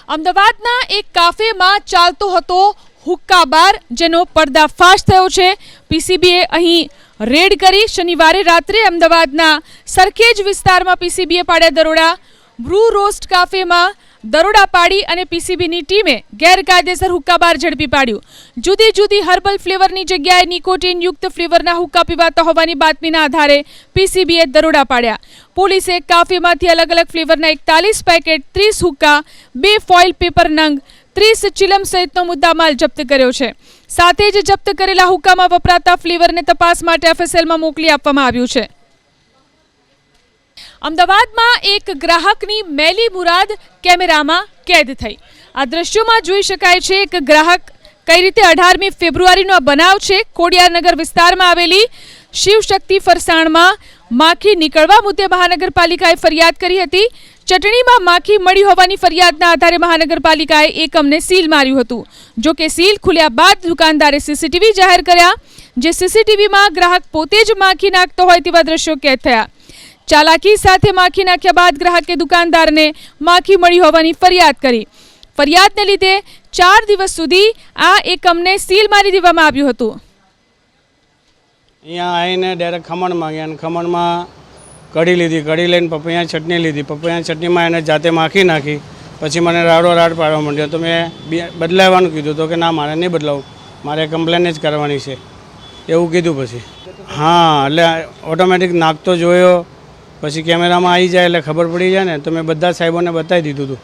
અમદાવાદના એક કાફેમાં ચાલતો હતો હુક્કા બાર, જેનો પર્દાફાશ થયો છે। પીસીબીએ અહીં રેડ કરી શનિવારે રાત્રે અમદાવાદના સરખેજ વિસ્તારમાં પીસીબીએ પાડ્યા દરોડા। બ્રૂ રોસ્ટ કાફેમાં દરોડા પાડી અને પીસીબીની ટીમે ગેરકાયદેસર હુક્કા બાર ઝડપી પાડ્યું। જુદી જુદી હર્બલ ફ્લેવરની જગ્યાએ નિકોટીન યુક્ત ફ્લેવરના હુક્કા પીવાતા હોવાની બાતમીના આધારે પીસીબીએ દરોડા પાડ્યા। પોલીસે કાફેમાંથી અલગ અલગ ફ્લેવરના 41 પેકેટ, 30 હુક્કા, 2 ફોઇલ પેપર નંગ, 30 ચિલમ સહિતનો મુદ્દામાલ જપ્ત કર્યો છે। સાથે જ જપ્ત કરેલા હુક્કામાં વપરાતા ફ્લેવરને તપાસ માટે એફએસએલમાં મોકલી આપવામાં આવ્યું છે। અમદાવાદમાં એક ગ્રાહકની મેલી મુરાદ કેમેરામાં કેદ થઈ। આ દ્રશ્યોમાં જોઈ શકાય છે એક ગ્રાહક કઈ રીતે 18મી ફેબ્રુઆરીનો આ બનાવ છે। ખોડિયારનગર વિસ્તારમાં આવેલી શિવશક્તિ ફરસાણમાં માખી નીકળવા મુદ્દે મહાનગરપાલિકાએ ફરિયાદ કરી હતી। ચટણીમાં માખી મળી હોવાની ફરિયાદના આધારે મહાનગરપાલિકાએ એકમને સીલ માર્યું હતું। જો કે સીલ ખુલ્યા બાદ દુકાનદારે સીસીટીવી જાહેર કર્યા, જે સીસીટીવીમાં ગ્રાહક પોતે જ માખી નાખતો હોય તેવા દ્રશ્યો કેદ થયા। ચાલાકી સાથે માખી નાખ્યા બાદ ગ્રાહકે દુકાનદારને માખી મળી હોવાની ફરિયાદ કરી। ફરિયાદને લીધે 4 દિવસ સુધી આ એકમને સીલ મારી દેવામાં આવ્યું હતું। અહીંયા આવીને ડાયરેક્ટ ખમણ માંગ્યા અને ખમણમાં કઢી લીધી, કઢી લઈને પપૈયા ચટણી લીધી, પપૈયા ચટણીમાં એને જાતે માખી નાખી। પછી મને રાડો રાડ પાડવા માંડ્યો તો મેં બદલાવવાનું કીધું તો કે ના, મારે નહીં બદલાવું, મારે કમ્પ્લેન જ કરવાની છે એવું કીધું। પછી હા, એટલે ઓટોમેટિક નાખતો જોયો, પછી કેમેરામાં આવી જાય એટલે ખબર પડી જાય ને, તો મેં બધા સાહેબોને બતાવી દીધું હતું।